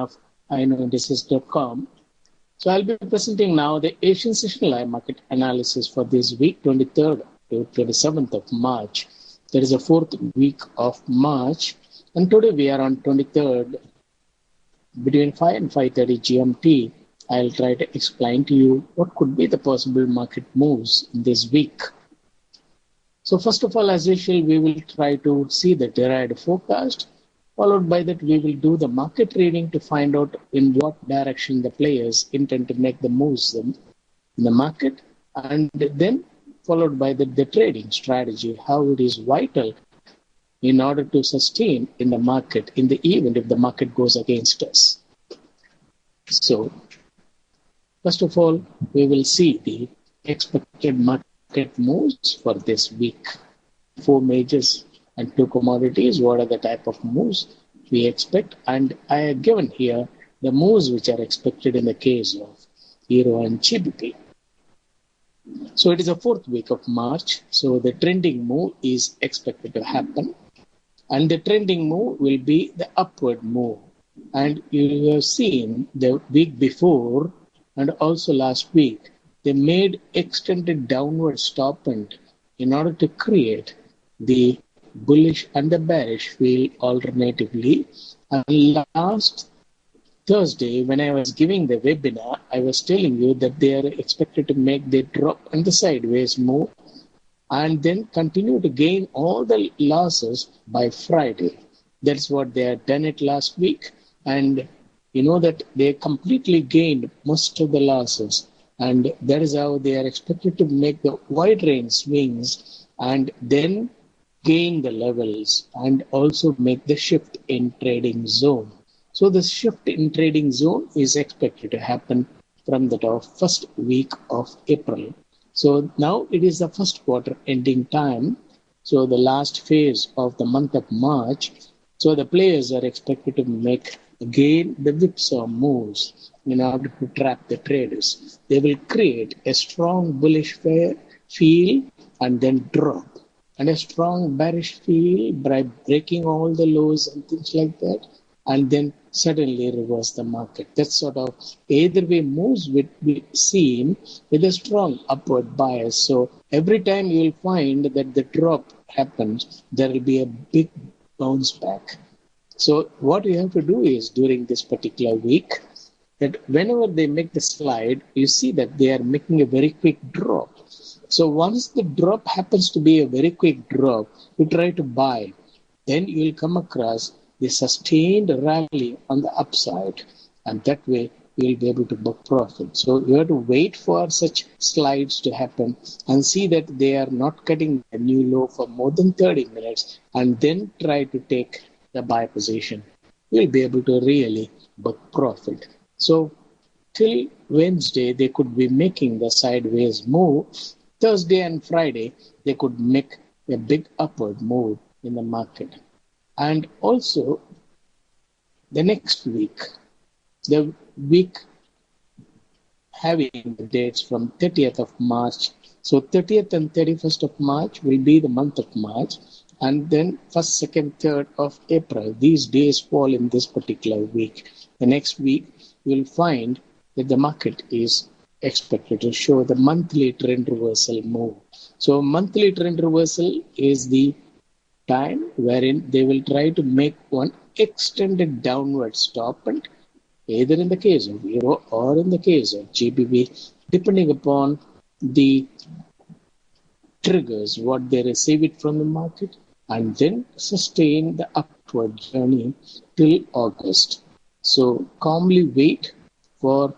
of AUDUSD.com. So I'll be presenting now the Asian Session Live Market Analysis for this week, 23rd to 27th of March. There is a fourth week of March, and today we are on 23rd between 5 and 5:30 GMT. I'll try to explain to you what could be the possible market moves in this week. So first of all, as usual, we will try to see the derived forecast. Followed by that, we will do the market reading to find out in what direction the players intend to make the moves in the market. And then followed by the trading strategy, how it is vital in order to sustain in the market in the event if the market goes against us. So first of all, we will see the expected market moves for this week. 4 majors and 2 commodities. What are the type of moves we expect? And I have given here the moves which are expected in the case of Euro and GBP. So it is the 4th week of March. So the trending move is expected to happen. And the trending move will be the upward move. And you have seen the week before and also last week, they made extended downward stop and in order to create the bullish and the bearish field alternatively. And last Thursday, when I was giving the webinar, I was telling you that they are expected to make the drop and the sideways move and then continue to gain all the losses by Friday. That's what they had done it last week. And you know that they completely gained most of the losses. And that is how they are expected to make the wide range swings and then gain the levels and also make the shift in trading zone. So the shift in trading zone is expected to happen from the first week of April. So now it is the first quarter ending time. So the last phase of the month of March. So the players are expected to make again the whipsaw moves in order to trap the traders. They will create a strong bullish field and then drop. And a strong bearish field by breaking all the lows and things like that, and then suddenly reverse the market. That sort of either way moves will be seen with a strong upward bias. So every time you will find that the drop happens, there will be a big bounce back. So what you have to do is during this particular week, that whenever they make the slide, you see that they are making a very quick drop. So once the drop happens to be a very quick drop, you try to buy. Then you will come across the sustained rally on the upside. And that way you will be able to book profit. So you have to wait for such slides to happen and see that they are not cutting a new low for more than 30 minutes and then try to take the buy position. You will be able to really book profit. So till Wednesday, they could be making the sideways move. Thursday and Friday, they could make a big upward move in the market. And also, the next week, the week having the dates from 30th of March. So 30th and 31st of March will be the month of March. And then 1st, 2nd, 3rd of April, these days fall in this particular week. The next week, you will find that the market is expected to show the monthly trend reversal move. So monthly trend reversal is the time wherein they will try to make one extended downward stop, and either in the case of Euro or in the case of GBP, depending upon the triggers, what they receive it from the market, and then sustain the upward journey till August. So calmly wait for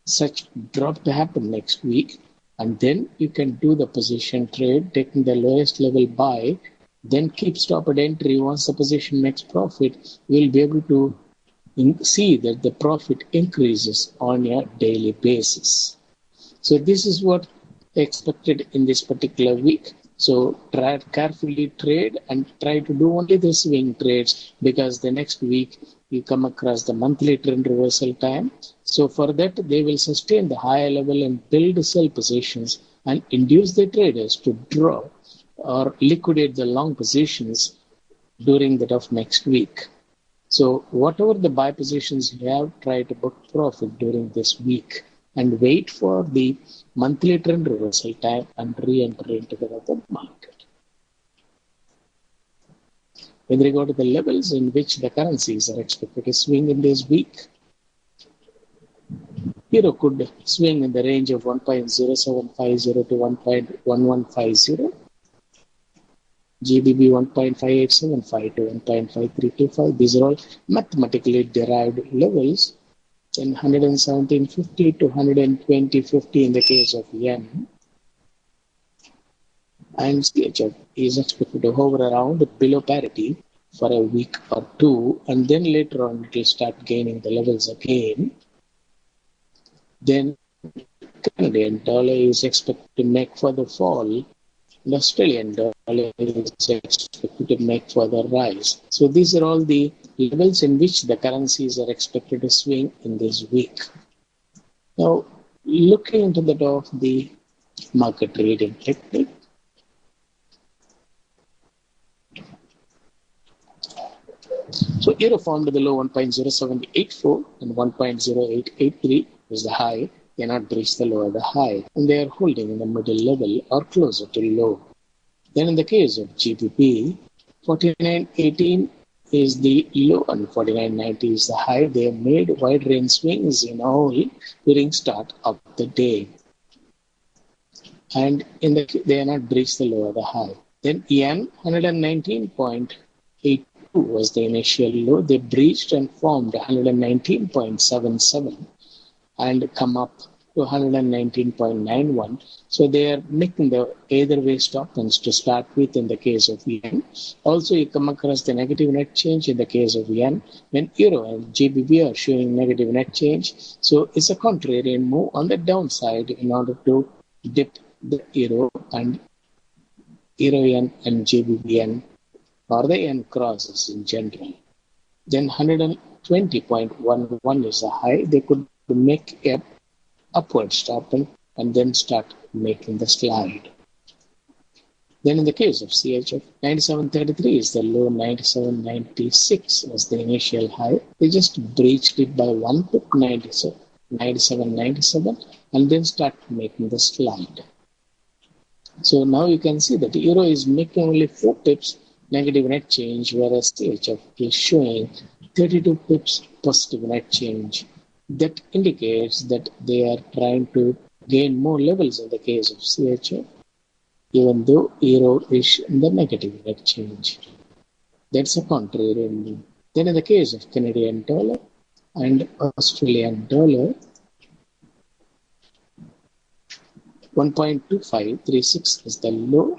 such drop to happen next week, and then you can do the position trade, taking the lowest level buy, then keep stop at entry. Once the position makes profit, you will be able to see that the profit increases on a daily basis. So this is what expected in this particular week. So try carefully trade and try to do only the swing trades, because the next week you come across the monthly trend reversal time. So for that, they will sustain the higher level and build sell positions and induce the traders to draw or liquidate the long positions during that of next week. So whatever the buy positions you have, try to book profit during this week and wait for the monthly trend reversal time and re-enter into the market. With regard to the levels in which the currencies are expected to swing in this week, Euro could swing in the range of 1.0750 to 1.1150. GBP 1.5875 to 1.5325. These are all mathematically derived levels. Then 117.50 to 120.50 in the case of yen. And CHF is expected to hover around below parity for a week or two, and then later on it will start gaining the levels again. Then Canadian dollar is expected to make further fall. The Australian dollar is expected to make further rise. So these are all the levels in which the currencies are expected to swing in this week. Now, looking into the market trading technique, so Euro formed the low 1.0784 and 1.0883 is the high. Cannot breach the low or the high, and they are holding in the middle level or closer to low. Then in the case of GBP, 49.18 is the low and 49.90 is the high. They have made wide range swings in all during start of the day, and they are not breached the low or the high. Then yen 119.82 was the initial low. They breached and formed 119.77 and come up to 119.91. So they are making the either way stop-ins to start with in the case of yen. Also, you come across the negative net change in the case of yen when euro and GBP are showing negative net change. So it's a contrarian move on the downside in order to dip the euro and euro yen and GBP yen or the yen crosses in general. Then 120.11 is a high. They could make a upward stop and then start making the slide. Then in the case of CHF, 97.33 is the low, 97.96 was the initial high. They just breached it by 1 pip, 97.97 and then start making the slide. So now you can see that the euro is making only 4 pips negative net change, whereas CHF is showing 32 pips positive net change. That indicates that they are trying to gain more levels in the case of CHF, even though euro is in the negative net change. That's a contrarian move. Then in the case of Canadian dollar and Australian dollar, 1.2536 is the low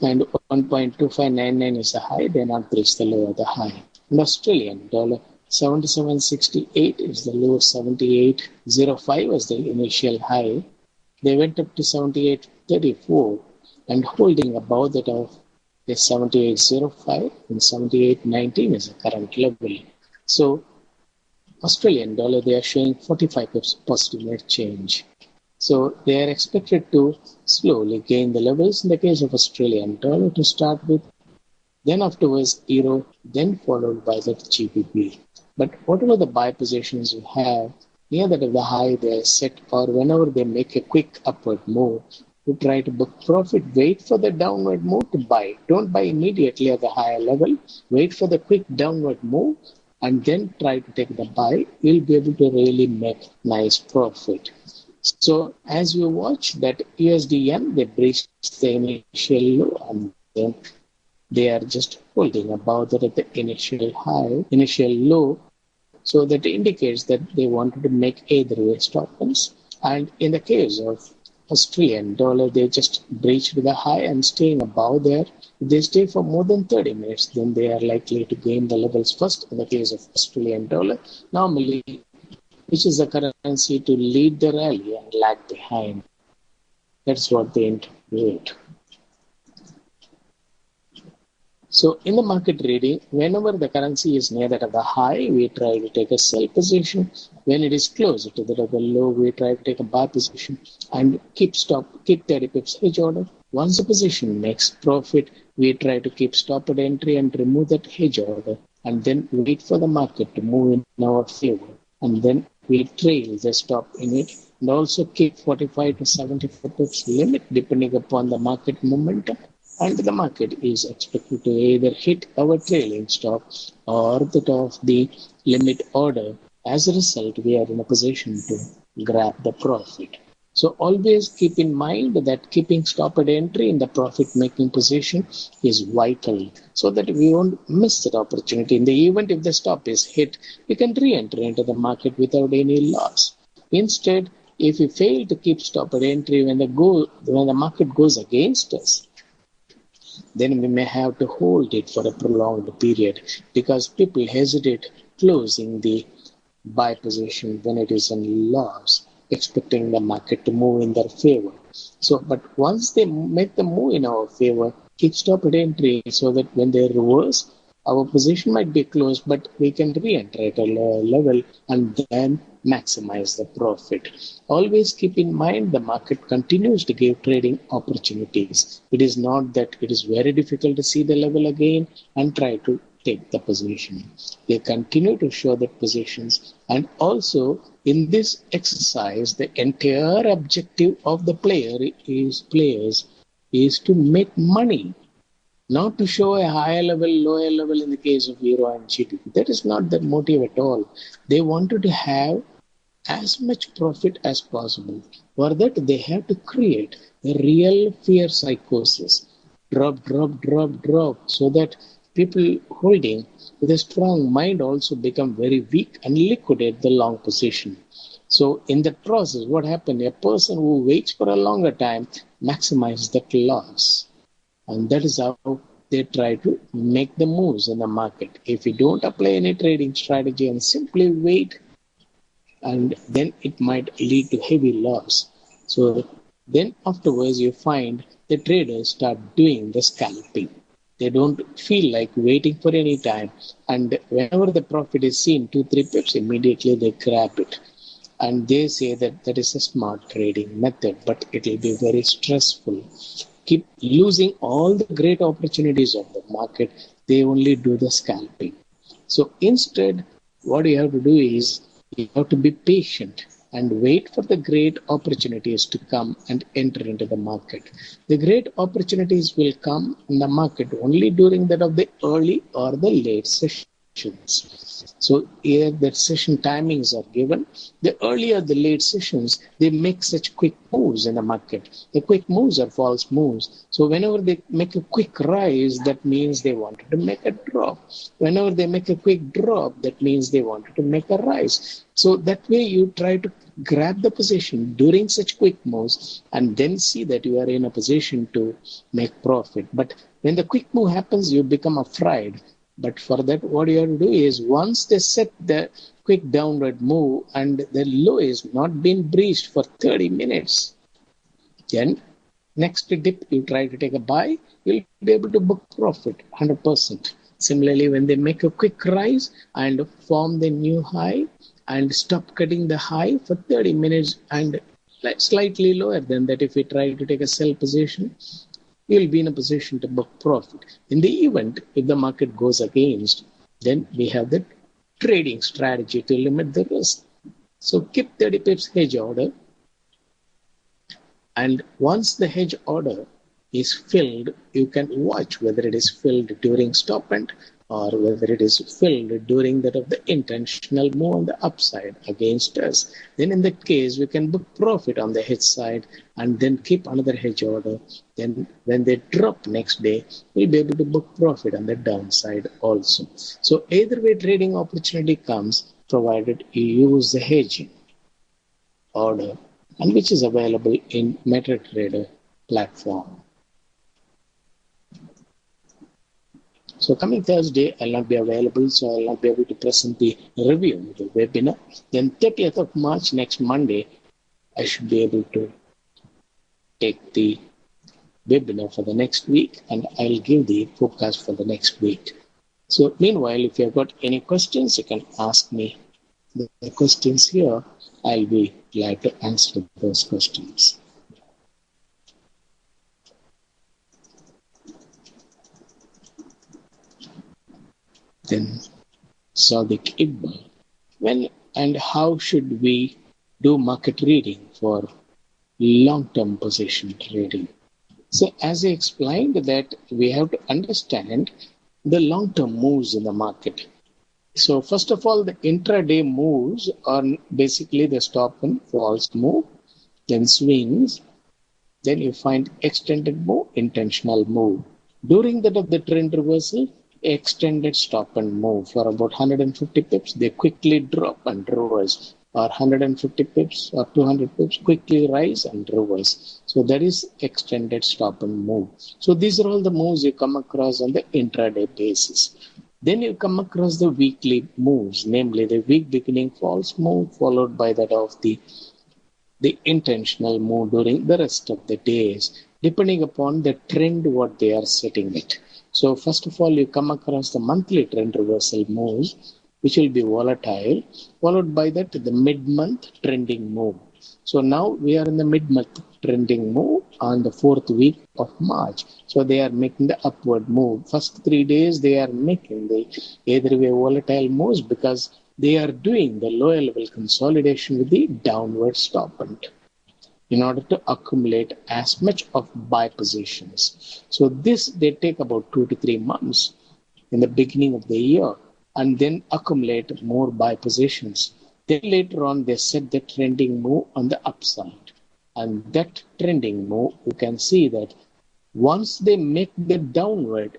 and 1.2599 is the high. They not breached the low or the high. And Australian dollar 77.68 is the low, 78.05 was the initial high. They went up to 78.34 and holding above that of the 78.05 and 78.19 is the current level. So Australian dollar, they are showing 45 pips positive net change. So they are expected to slowly gain the levels in the case of Australian dollar to start with. Then afterwards euro, then followed by the GBP. But whatever the buy positions you have, near that of the high they are set, or whenever they make a quick upward move, to try to book profit, wait for the downward move to buy. Don't buy immediately at the higher level. Wait for the quick downward move and then try to take the buy. You'll be able to really make nice profit. So as you watch that USD yen, they breached the initial low and then they are just holding above that at the initial high, initial low. So that indicates that they wanted to make either way stop-ins. And in the case of Australian dollar, they just breached the high and staying above there. If they stay for more than 30 minutes, then they are likely to gain the levels first in the case of Australian dollar. Normally, which is the currency to lead the rally and lag behind. That's what they interpret. So in the market trading, whenever the currency is near that of the high, we try to take a sell position. When it is closer to that of the low, we try to take a buy position and keep 30 pips hedge order Once the position makes profit, we try to keep stop at entry and remove that hedge order, and then wait for the market to move in our favor. And then we trail the stop in it and also keep 45 to 75 pips limit depending upon the market momentum. And the market is expected to either hit our trailing stop or that of the limit order. As a result, we are in a position to grab the profit. So always keep in mind that keeping stop at entry in the profit-making position is vital so that we won't miss that opportunity. In the event if the stop is hit, we can re-enter into the market without any loss. Instead, if we fail to keep stop at entry when the market goes against us, then we may have to hold it for a prolonged period because people hesitate closing the buy position when it is in loss, expecting the market to move in their favor. So, but once they make the move in our favor, keep stop at entry so that when they reverse, our position might be closed, but we can re-enter at a lower level and then maximize the profit. Always keep in mind the market continues to give trading opportunities. It is not that it is very difficult to see the level again and try to take the position. They continue to show the positions, and also in this exercise, the entire objective of the players is to make money, not to show a higher level, lower level in the case of Euro and GBP. That is not the motive at all. They wanted to have as much profit as possible. For that, they have to create a real fear psychosis. Drop, drop, drop, drop, so that people holding with a strong mind also become very weak and liquidate the long position. So in that process, what happened? A person who waits for a longer time maximizes that loss. And that is how they try to make the moves in the market. If you don't apply any trading strategy and simply wait, and then it might lead to heavy loss. So then afterwards you find the traders start doing the scalping. They don't feel like waiting for any time. And whenever the profit is seen, 2-3 pips, immediately they grab it. And they say that that is a smart trading method, but it will be very stressful. Keep losing all the great opportunities of the market. They only do the scalping. So instead, what you have to do is you have to be patient and wait for the great opportunities to come and enter into the market. The great opportunities will come in the market only during that of the early or the late sessions. So here the session timings are given. The earlier the late sessions, they make such quick moves in the market. The quick moves are false moves. So whenever they make a quick rise, that means they wanted to make a drop. Whenever they make a quick drop, that means they wanted to make a rise. So that way you try to grab the position during such quick moves and then see that you are in a position to make profit. But when the quick move happens, you become afraid. But for that, what you have to do is once they set the quick downward move and the low is not been breached for 30 minutes, then next dip you try to take a buy, you'll be able to book profit 100%. Similarly, when they make a quick rise and form the new high and stop cutting the high for 30 minutes and slightly lower than that, if you try to take a sell position, you'll be in a position to book profit. In the event, if the market goes against, then we have the trading strategy to limit the risk. So keep 30 pips hedge order. And once the hedge order is filled, you can watch whether it is filled during stop end or whether it is filled during that of the intentional move on the upside against us. Then in that case, we can book profit on the hedge side and then keep another hedge order. Then when they drop next day, we'll be able to book profit on the downside also. So either way trading opportunity comes, provided you use the hedging order, and which is available in MetaTrader platform. So coming Thursday, I'll not be available, so I'll not be able to present the review, the webinar. Then 30th of March, next Monday, I should be able to take the webinar for the next week, and I'll give the forecast for the next week. So meanwhile, if you've got any questions, you can ask me the questions here. I'll be glad to answer those questions. Then Sadiq Iqbal. When and how should we do market reading for long-term position trading? So as I explained that we have to understand the long-term moves in the market. So first of all, the intraday moves are basically the stop and false move, then swings, then you find extended move, intentional move. During that of the trend reversal, extended stop and move for about 150 pips, they quickly drop and reverse, or 150 pips or 200 pips quickly rise and reverse. So that is extended stop and move. So these are all the moves you come across on the intraday basis. Then you come across the weekly moves, namely the week beginning false move followed by that of the intentional move during the rest of the days, depending upon the trend what they are setting it. So first of all, you come across the monthly trend reversal moves, which will be volatile, followed by that the mid-month trending move. So now we are in the mid-month trending move on the 4th week of March. So they are making the upward move. First 3 days they are making the either way volatile moves because they are doing the lower level consolidation with the downward stop and in order to accumulate as much of buy positions. So this they take about 2 to 3 months in the beginning of the year and then accumulate more buy positions. Then later on they set the trending move on the upside. And that trending move, you can see that once they make the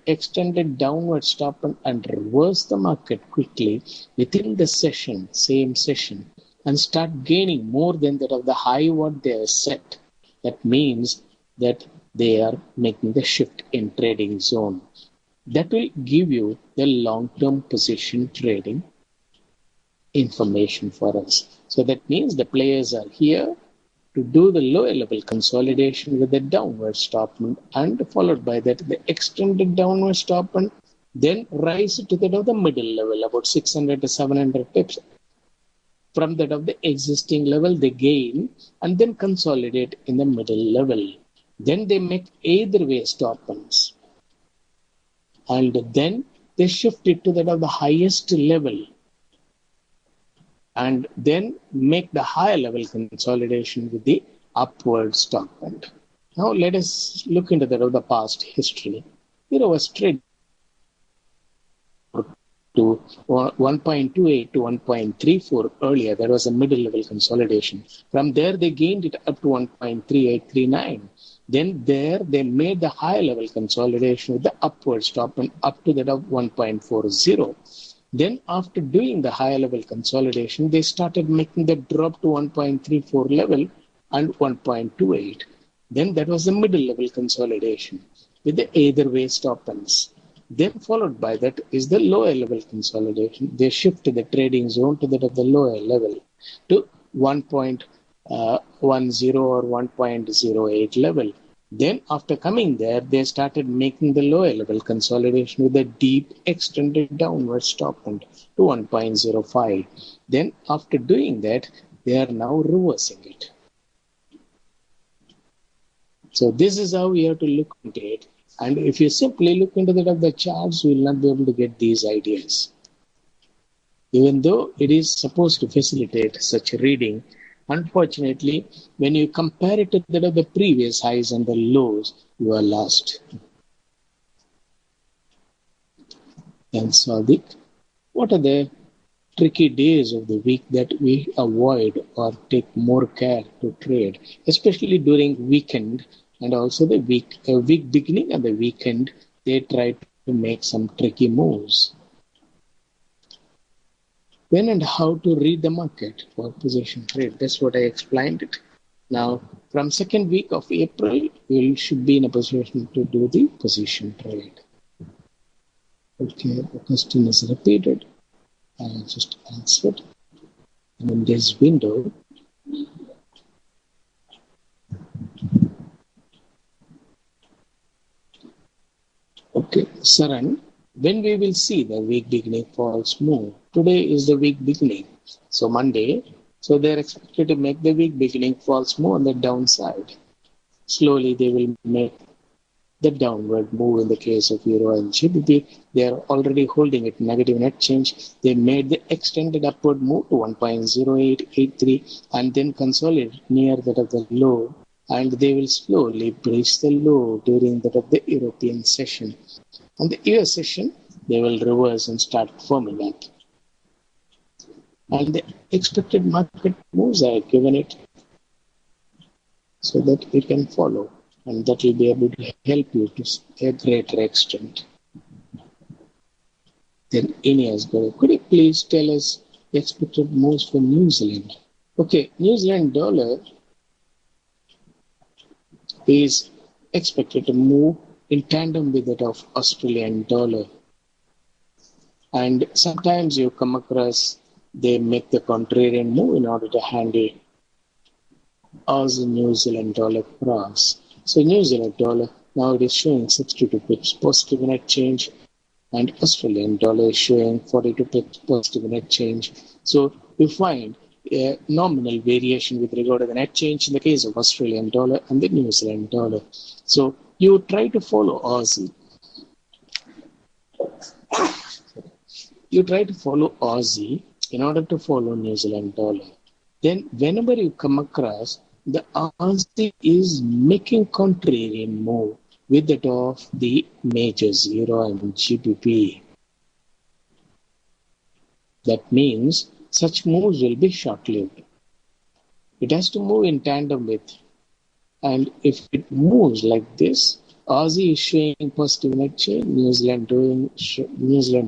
extended downward stop and reverse the market quickly within the same session, and start gaining more than that of the high what they have set, that means that they are making the shift in trading zone. That will give you the long-term position trading information for us. So that means the players are here to do the lower level consolidation with the downward stop and followed by that the extended downward stop and then rise to that of the middle level about 600 to 700 pips. From that of the existing level they gain and then consolidate in the middle level. Then they make either way stop-ins and then they shift it to that of the highest level and then make the higher level consolidation with the upward stop band. Now let us look into that of the past history. Here was trade to 1.28 to 1.34 earlier. There was a middle level consolidation. From there they gained it up to 1.3839. Then there they made the higher level consolidation with the upward stop and up to that of 1.40. Then after doing the higher level consolidation, they started making the drop to 1.34 level and 1.28. Then that was the middle level consolidation with the either way stop-ins. Then followed by that is the lower level consolidation. They shift the trading zone to that of the lower level to 1.10 or 1.08 level. Then after coming there, they started making the lower level consolidation with a deep extended downward stop to 1.05. Then after doing that, they are now reversing it. So this is how we have to look into it. And if you simply look into that of the charts, you will not be able to get these ideas. Even though it is supposed to facilitate such reading, unfortunately, when you compare it to that of the previous highs and the lows, you are lost. And Sadiq, what are the tricky days of the week that we avoid or take more care to trade, especially during weekend and also the week beginning and the weekend, they try to make some tricky moves. When and how to read the market for position trade. That's what I explained it. Now, from second week of April, you should be in a position to do the position trade. Okay, the question is repeated. I just answered. And in this window, okay, Saran, when we will see the week beginning false move? Today is the week beginning, so Monday. So they're expected to make the week beginning false move on the downside. Slowly they will make the downward move in the case of Euro and GBP. They are already holding it negative net change. They made the extended upward move to 1.0883 and then consolidate near that of the low, and they will slowly breach the low during that of the European session. On the US session, they will reverse and start firming up. And the expected market moves I have given it so that you can follow, and that will be able to help you to a greater extent. Then Ines, could you please tell us the expected moves for New Zealand? Okay, New Zealand dollar is expected to move in tandem with that of Australian dollar. And sometimes you come across, they make the contrarian move in order to handle Aussie New Zealand dollar cross. So New Zealand dollar, now it is showing 62 pips positive net change, and Australian dollar is showing 42 pips positive net change. So you find a nominal variation with regard to the net change in the case of Australian dollar and the New Zealand dollar. So you try to follow Aussie. You try to follow Aussie in order to follow New Zealand dollar. Then whenever you come across the Aussie is making contrarian move with that of the majors Euro and GBP. That means such moves will be short-lived. It has to move in tandem with, and if it moves like this, Aussie is showing positive net change, New Zealand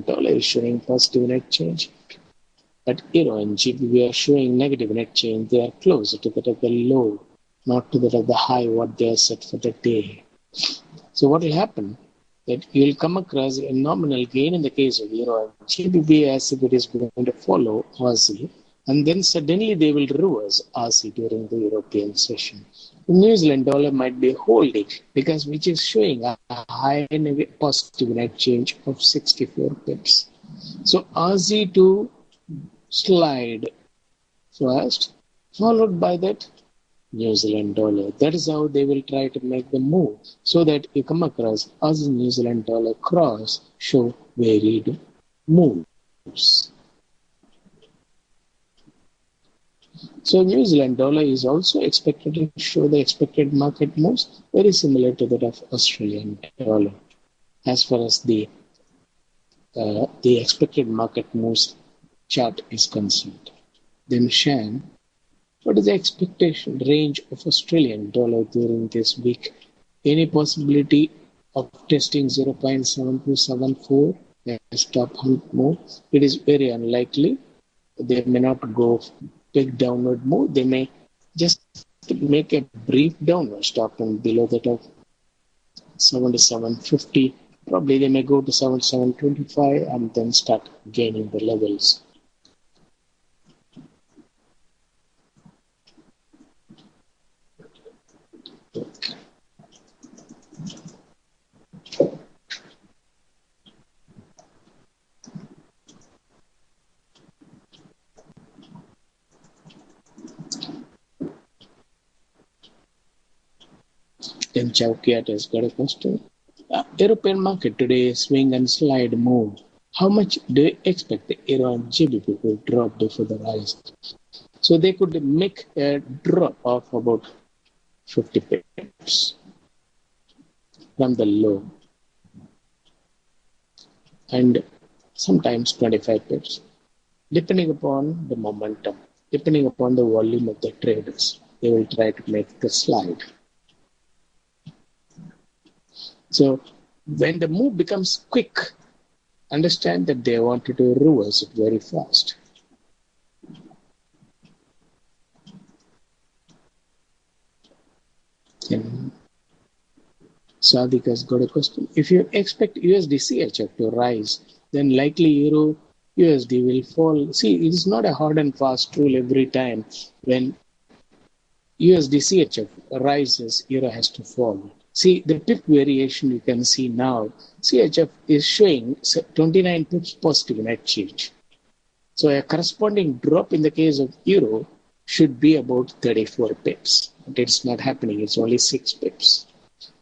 dollar is showing positive net change. But Euro and GBP are showing negative net change. They are closer to that of the low, not to that of the high what they are set for the day. So what will happen? That you will come across a nominal gain in the case of Euro and GBP as if it is going to follow Aussie, and then suddenly they will reverse Aussie during the European session. The New Zealand dollar might be holding because which is showing a high positive net change of 64 pips. So Aussie to slide first, followed by that New Zealand dollar. That is how they will try to make the move, so that you come across Aussie New Zealand dollar cross show varied moves. So New Zealand dollar is also expected to show the expected market moves very similar to that of Australian dollar as far as the expected market moves chart is concerned. Then Shan, what is the expectation range of Australian dollar during this week? Any possibility of testing 0.7274 as top hunt move? It is very unlikely. They may not go big downward move. They may just make a brief downward stop and below that of 77.50. Probably they may go to 77.25 and then start gaining the levels. Then Chowkiat has got a question. European market today swing and slide move. How much do you expect the Euro and GBP will drop before the rise? So they could make a drop of about 50 pips from the low, and sometimes 25 pips, depending upon the momentum, depending upon the volume of the traders. They will try to make the slide. So when the move becomes quick, understand that they wanted to reverse it very fast. And Sadiq has got a question. If you expect USDCHF to rise, then likely Euro USD will fall. See, it is not a hard and fast rule every time. When USDCHF rises, Euro has to fall. See, the pip variation you can see now, CHF is showing 29 pips positive net change. So a corresponding drop in the case of Euro should be about 34 pips. But it's not happening. It's only 6 pips.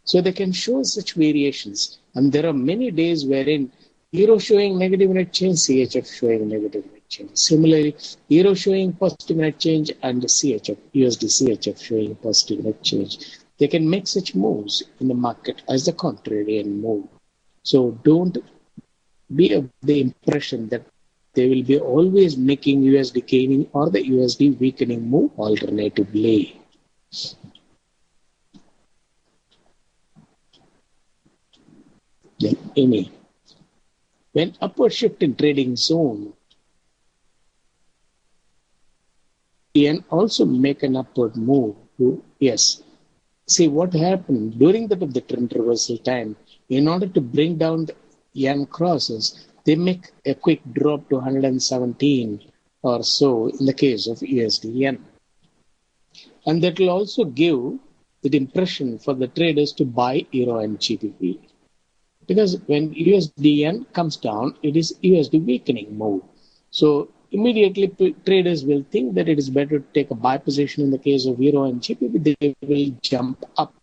So they can show such variations. And there are many days wherein Euro showing negative net change, CHF showing negative net change. Similarly, Euro showing positive net change and CHF, USD CHF showing positive net change. They can make such moves in the market as the contrarian move. So don't be of the impression that they will be always making USD gaining or the USD weakening move alternatively. Then any. When upward shift in trading zone, can also make an upward move to, yes. See what happened during the trend reversal time, in order to bring down the yen crosses, they make a quick drop to 117 or so in the case of USD yen. And that will also give the impression for the traders to buy Euro and GBP. Because when USD yen comes down, it is USD weakening move. So immediately traders will think that it is better to take a buy position in the case of Euro and GBP. They will jump up.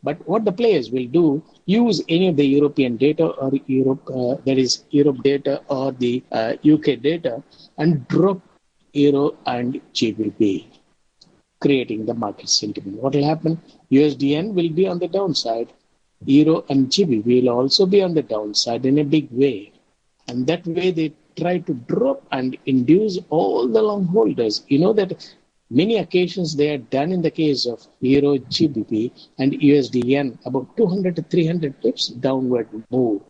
But what the players will do, use any of the European data or Europe, that is Europe data or the UK data, and drop Euro and GBP, creating the market sentiment. What will happen? USD yen will be on the downside. Euro and GBP will also be on the downside in a big way. And that way they try to drop and induce all the long holders. You know that many occasions they are done in the case of Euro, GBP and USD yen about 200 to 300 pips downward move.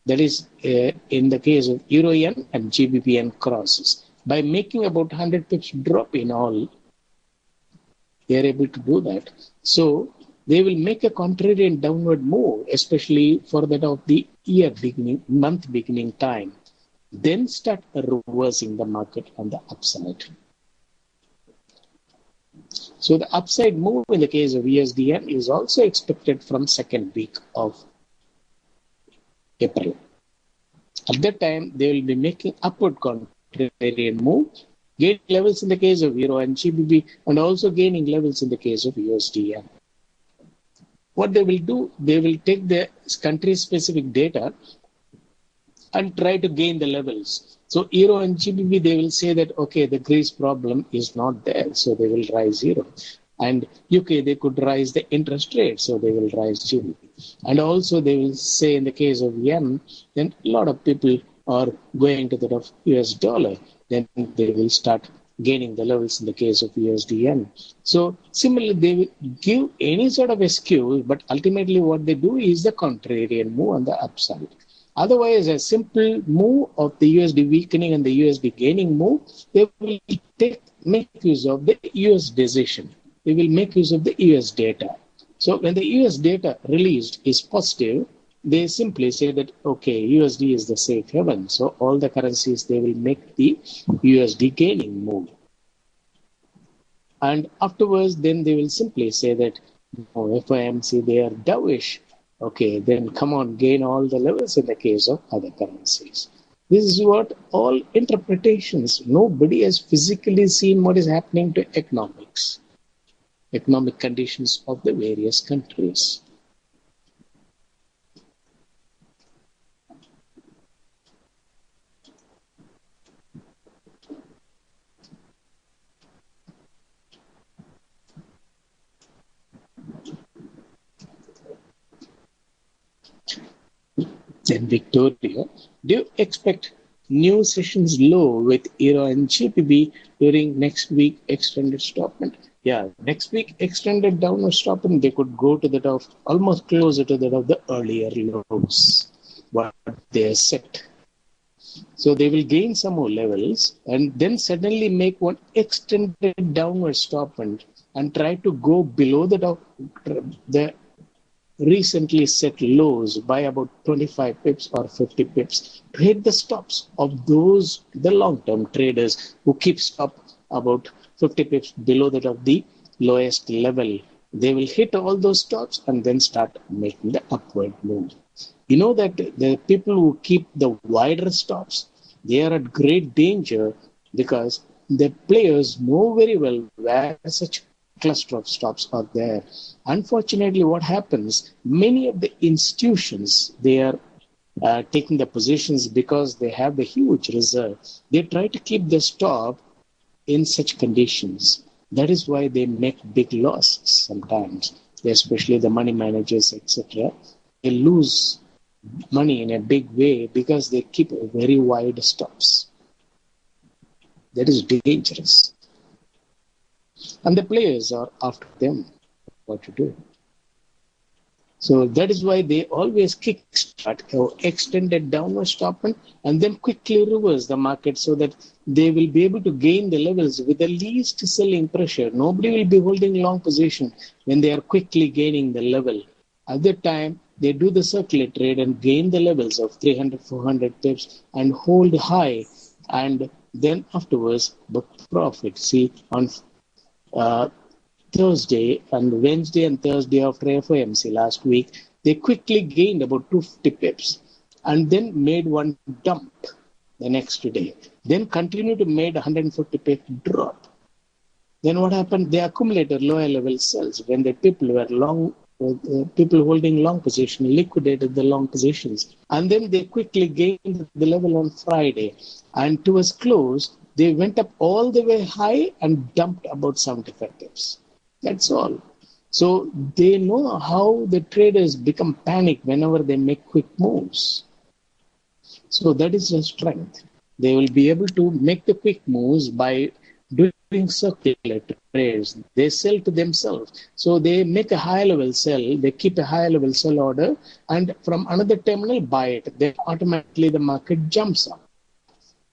That is in the case of Euro yen and GBP yen crosses. By making about 100 pips drop in all, they are able to do that. So they will make a contrarian downward move, especially for that of the year beginning, month beginning time. Then start reversing the market on the upside. So the upside move in the case of USD yen is also expected from second week of April. At that time, they will be making upward contrarian move, gaining levels in the case of Euro and GBP, and also gaining levels in the case of USD yen. What they will do, they will take the country-specific data and try to gain the levels. So Euro and GBP, they will say that, okay, the Greece problem is not there, so they will rise Euro. And UK, they could rise the interest rate, so they will rise GBP. And also they will say in the case of yen, then a lot of people are going to the US dollar, then they will start gaining the levels in the case of USD yen. So similarly, they will give any sort of excuse, but ultimately what they do is the contrarian move on the upside. Otherwise, a simple move of the USD weakening and the USD gaining move, they will make use of the US decision. They will make use of the US data. So when the US data released is positive, they simply say that, okay, USD is the safe haven. So all the currencies, they will make the USD gaining move. And afterwards, then they will simply say that, oh, FOMC, they are dovish. Okay, then come on, gain all the levels in the case of other currencies. This is what all interpretations, nobody has physically seen what is happening to economics, economic conditions of the various countries. Then Victoria, do you expect new sessions low with Euro and GBP during next week extended stoppment? Yeah, next week extended downward stoppment, they could go to that of almost closer to that of the earlier lows, what they are set. So they will gain some more levels and then suddenly make one extended downward stoppment and try to go below the recently set lows by about 25 pips or 50 pips to hit the stops of those, the long-term traders who keep stop about 50 pips below that of the lowest level. They will hit all those stops and then start making the upward move. You know that the people who keep the wider stops, they are at great danger because the players know very well where such cluster of stops are there. Unfortunately, what happens, many of the institutions, they are taking the positions because they have the huge reserve. They try to keep the stop in such conditions. That is why they make big losses sometimes, especially the money managers, etc. They lose money in a big way because they keep very wide stops. That is dangerous. And the players are after them what to do. So that is why they always kickstart or extended downward stop and then quickly reverse the market so that they will be able to gain the levels with the least selling pressure. Nobody will be holding long position when they are quickly gaining the level. At that time, they do the circular trade and gain the levels of 300, 400 pips and hold high, and then afterwards book profit. See, on Thursday and Wednesday and Thursday after FOMC last week, they quickly gained about 250 pips and then made one dump the next day. Then continued to make 150 pip drop. Then what happened? They accumulated lower level sells when the people were long. People holding long position liquidated the long positions, and then they quickly gained the level on Friday, and towards close they went up all the way high and dumped about 75 pips. That's all. So they know how the traders become panic whenever they make quick moves. So that is the strength. They will be able to make the quick moves by doing circular trades. They sell to themselves. So they make a high level sell, they keep a high level sell order, and from another terminal buy it. Then automatically the market jumps up.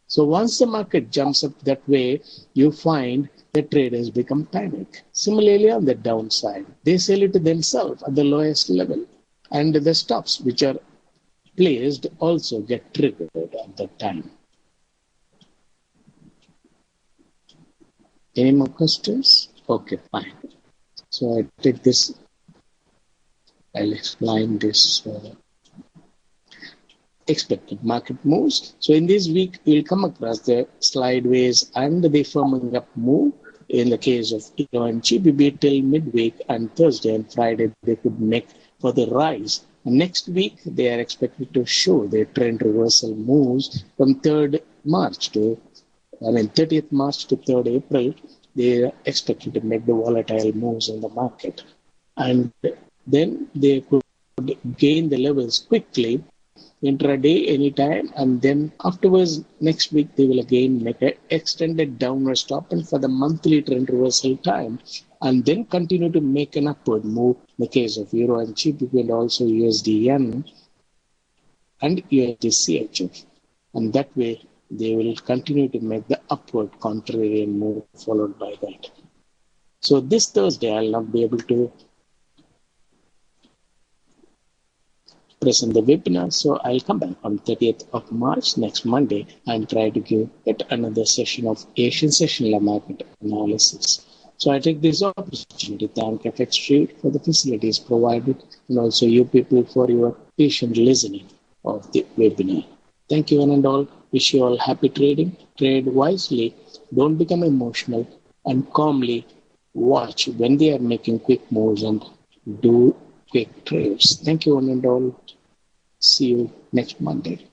So once the market jumps up that way, you find the traders become panic. Similarly, on the downside, they sell it to themselves at the lowest level. And the stops which are placed also get triggered at that time. Any more questions? Okay, fine. So I take this, I'll explain this expected market moves. So in this week, we'll come across the slideways and the firming up move. In the case of Euro and GBP till midweek, and Thursday and Friday, they could make for the rise. And next week, they are expected to show their trend reversal moves from 30th March to 3rd April. They are expected to make the volatile moves in the market. And then they could gain the levels quickly intraday anytime, and then afterwards next week they will again make an extended downward stop and for the monthly trend reversal time, and then continue to make an upward move in the case of Euro and GBP and also USD yen and USDCHF, and that way they will continue to make the upward contrarian move followed by that. So this Thursday I'll not be able to present the webinar, so I'll come back on 30th of March next Monday and try to give yet another session of Asian sessional market analysis. So I take this opportunity to thank FX Trade for the facilities provided and also you people for your patient listening of the webinar. Thank you one and all. Wish you all happy trading. Trade wisely. Don't become emotional and calmly watch when they are making quick moves and do quick trades. Thank you one and all. See you next Monday.